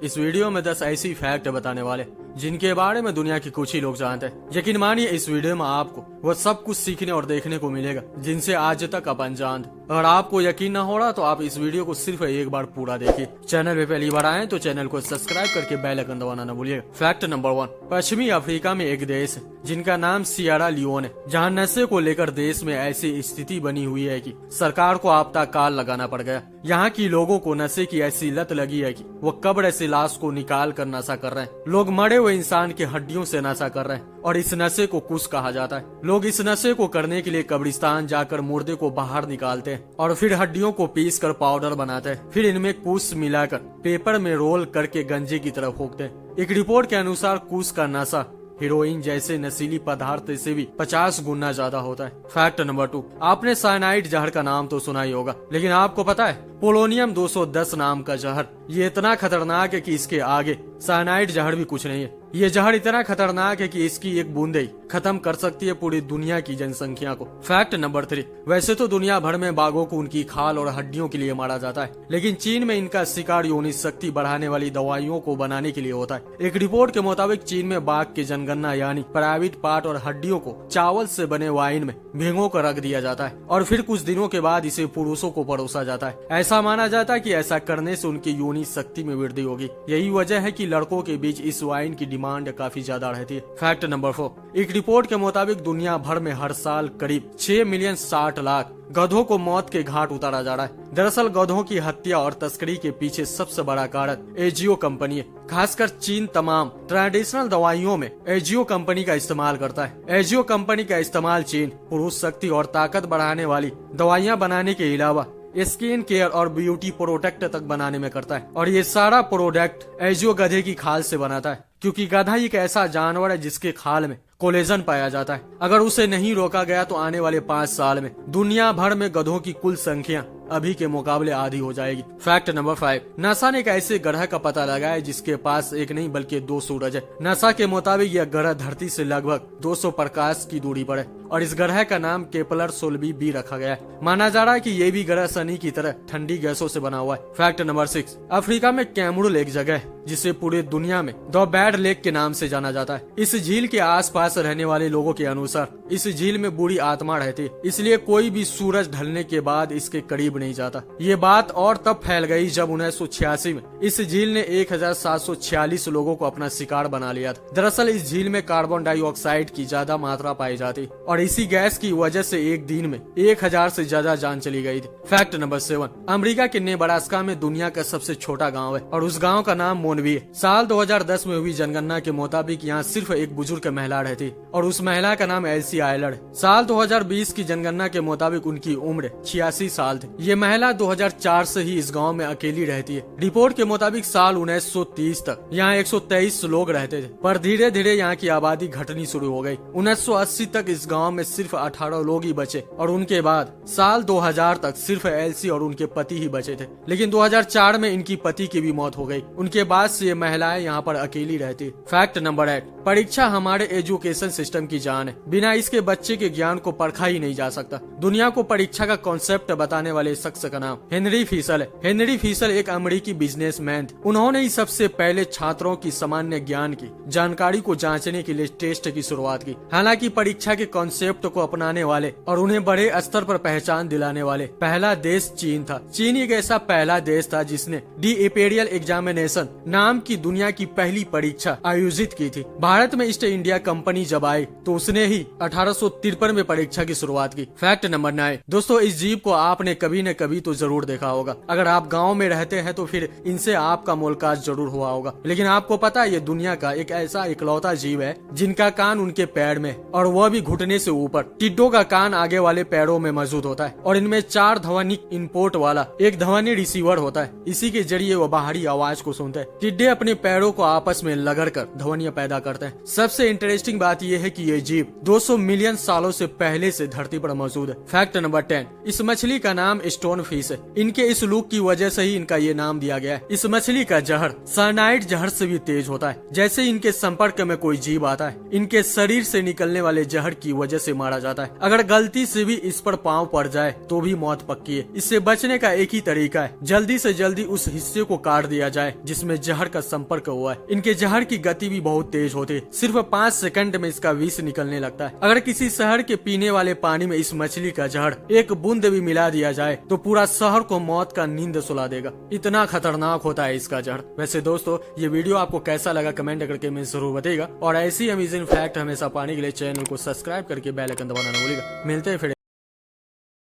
इस वीडियो में 10 ऐसी फैक्ट बताने वाले जिनके बारे में दुनिया के कुछ ही लोग जानते हैं। यकीन मानिए इस वीडियो में आपको वो सब कुछ सीखने और देखने को मिलेगा जिनसे आज तक आप अनजान थे। अगर आपको यकीन न हो रहा तो आप इस वीडियो को सिर्फ एक बार पूरा देखिए। चैनल पे पहली बार आए तो चैनल को सब्सक्राइब करके बेल आइकन दबाना न भूलिएगा। फैक्ट नंबर 1, पश्चिमी अफ्रीका में एक देश है जिनका नाम सियरा लियोन है, जहाँ नशे को लेकर देश में ऐसी स्थिति बनी हुई है कि सरकार को आपातकाल लगाना पड़ गया। यहाँ की लोगों को नशे की ऐसी लत लगी है कि वो कब्र से लाश को निकाल कर नशा कर रहे हैं। लोग मरे हुए इंसान की हड्डियों से नशा कर रहे हैं और इस नशे को कुश कहा जाता है। लोग इस नशे को करने के लिए कब्रिस्तान जाकर मुर्दे को बाहर निकालते हैं और फिर हड्डियों को पीस कर पाउडर बनाते हैं। फिर इनमें कुश मिलाकर पेपर में रोल करके गंजे की तरफ फूंकते हैं। एक रिपोर्ट के अनुसार कुश का नशा हीरोइन जैसे नशीली पदार्थ से भी 50 गुना ज्यादा होता है। फैक्ट नंबर 2, आपने साइनाइड जहर का नाम तो सुना ही होगा, लेकिन आपको पता है पोलोनियम 210 नाम का जहर ये इतना खतरनाक है कि इसके आगे साइनाइड जहर भी कुछ नहीं है। ये जहर इतना खतरनाक है कि इसकी एक बूंदे ही खत्म कर सकती है पूरी दुनिया की जनसंख्या को। फैक्ट नंबर 3, वैसे तो दुनिया भर में बाघों को उनकी खाल और हड्डियों के लिए मारा जाता है, लेकिन चीन में इनका शिकार यौन शक्ति बढ़ाने वाली दवाइयों को बनाने के लिए होता है। एक रिपोर्ट के मुताबिक चीन में बाघ की जनगणना यानी प्राइवेट पार्ट और हड्डियों को चावल से बने वाइन में भिगो कर रख दिया जाता है और फिर कुछ दिनों के बाद इसे पुरुषों को परोसा जाता है। ऐसा माना जाता है कि ऐसा करने से उनकी यौन शक्ति में वृद्धि होगी। यही वजह है कि लड़कों के बीच इस वाइन की डिमांड काफी ज्यादा रहती है। फैक्ट नंबर 4, एक रिपोर्ट के मुताबिक दुनिया भर में हर साल करीब 6 मिलियन 60 लाख गधों को मौत के घाट उतारा जा रहा है। दरअसल गधों की हत्या और तस्करी के पीछे सबसे बड़ा कारण एजियो कंपनी है। खासकर चीन तमाम ट्रेडिशनल दवाइयों में एजियो कंपनी का इस्तेमाल करता है। एजियो कंपनी का इस्तेमाल चीन पुरुष शक्ति और ताकत बढ़ाने वाली दवाइयाँ बनाने के अलावा स्किन केयर और ब्यूटी प्रोडक्ट तक बनाने में करता है और ये सारा प्रोडक्ट एजियो गधे की खाल से बनाता है, क्योंकि गधा एक ऐसा जानवर है जिसके खाल में कोलेजन पाया जाता है। अगर उसे नहीं रोका गया तो आने वाले 5 साल में दुनिया भर में गधों की कुल संख्या अभी के मुकाबले आधी हो जाएगी। फैक्ट नंबर 5, नासा ने एक ऐसे ग्रह का पता लगाया है जिसके पास एक नहीं बल्कि 2 सूरज है। नासा के मुताबिक यह ग्रह धरती से लगभग 200 प्रकाश की दूरी पर है और इस ग्रह का नाम केपलर 16b बी रखा गया है। माना जा रहा है कि ये भी ग्रह शनि की तरह ठंडी गैसों से बना हुआ है। फैक्ट नंबर 6, अफ्रीका में कैमरूल एक जगह है जिसे पूरी दुनिया में द बैड लेक के नाम से जाना जाता है। इस झील के आसपास रहने वाले लोगों के अनुसार इस झील में बुरी आत्मा रहती है, इसलिए कोई भी सूरज ढलने के बाद इसके करीब नहीं जाता। ये बात और तब फैल गई जब 1986 में इस झील ने 1746 लोगों को अपना शिकार बना लिया था। दरअसल इस झील में कार्बन डाइऑक्साइड की ज्यादा मात्रा पाई जाती और इसी गैस की वजह से एक दिन में 1000 से ज्यादा जान चली गई थी। फैक्ट नंबर 7, अमेरिका के नेब्रास्का में दुनिया का सबसे छोटा गाँव है और उस गाँव का नाम मोनवी है। साल 2010 में हुई जनगणना के मुताबिक यहाँ सिर्फ एक बुजुर्ग महिला रहती और उस महिला का नाम एल्सी आयलर है। साल 2020 की जनगणना के मुताबिक उनकी उम्र 86 साल थी। ये महिला 2004 से ही इस गांव में अकेली रहती है। रिपोर्ट के मुताबिक साल 1930 तक यहाँ 123 लोग रहते थे, पर धीरे धीरे यहाँ की आबादी घटनी शुरू हो गई। 1980 तक इस गांव में सिर्फ 18 लोग ही बचे और उनके बाद साल 2000 तक सिर्फ एल्सी और उनके पति ही बचे थे, लेकिन 2004 में इनकी पति की भी मौत हो गई। उनके बाद से ये महिलाएं यहाँ पर अकेली रहती। फैक्ट नंबर 8, परीक्षा हमारे एजुकेशन सिस्टम की जान है, बिना इसके बच्चे के ज्ञान को परखा ही नहीं जा सकता। दुनिया को परीक्षा का कॉन्सेप्ट बताने वाले शख्स का नाम हेनरी फीसल है। हेनरी फीसल एक अमेरिकी बिजनेसमैन थे। उन्होंने ही सबसे पहले छात्रों की सामान्य ज्ञान की जानकारी को जांचने के लिए टेस्ट की शुरुआत की। हालांकि परीक्षा के कॉन्सेप्ट को अपनाने वाले और उन्हें बड़े स्तर पर पहचान दिलाने वाले पहला देश चीन था। चीन एक ऐसा पहला देश था जिसने दी इंपीरियल एग्जामिनेशन नाम की दुनिया की पहली परीक्षा आयोजित की थी। भारत में ईस्ट इंडिया कंपनी जब आई तो उसने ही 1853 में परीक्षा की शुरुआत की। फैक्ट नंबर 9, दोस्तों इस जीव को आपने कभी न कभी तो जरूर देखा होगा। अगर आप गांव में रहते हैं तो फिर इनसे आपका मुलाकात जरूर हुआ होगा, लेकिन आपको पता है ये दुनिया का एक ऐसा इकलौता जीव है जिनका कान उनके पैर में और वह भी घुटने से ऊपर। टिड्डों का कान आगे वाले पैरों में मौजूद होता है और इनमें 4 ध्वनिक इनपुट वाला एक ध्वनि रिसीवर होता है। इसी के जरिए वो बाहरी आवाज को सुनते हैं। टिड्डे अपने पैरों को आपस में लगड़कर ध्वनियां पैदा करते हैं। सबसे इंटरेस्टिंग बात यह है कि ये जीव 200 मिलियन सालों से पहले से धरती पर मौजूद है। फैक्ट नंबर 10, इस मछली का नाम स्टोन फिश है। इनके इस लुक की वजह से ही इनका ये नाम दिया गया है। इस मछली का जहर साइनाइड जहर से भी तेज होता है। जैसे इनके संपर्क में कोई जीव आता है, इनके शरीर से निकलने वाले जहर की वजह से मारा जाता है। अगर गलती से भी इस पर पांव पड़ जाए तो भी मौत पक्की है। इससे बचने का एक ही तरीका है, जल्दी से जल्दी उस हिस्से को काट दिया जाए जिसमें जहर का संपर्क हुआ है। इनके जहर की गति भी बहुत तेज होती है, सिर्फ 5 सेकंड में इसका विष निकलने लगता है। अगर किसी शहर के पीने वाले पानी में इस मछली का जहर एक बूंद भी मिला दिया जाए तो पूरा शहर को मौत का नींद सुला देगा। इतना खतरनाक होता है इसका जहर। वैसे दोस्तों, ये वीडियो आपको कैसा लगा कमेंट करके मैं जरूर बताइएगा, और ऐसी अमेजिंग फैक्ट हमेशा पाने के लिए चैनल को सब्सक्राइब करके बेल आइकन दबाना न भूलिएगा। मिलते हैं फिर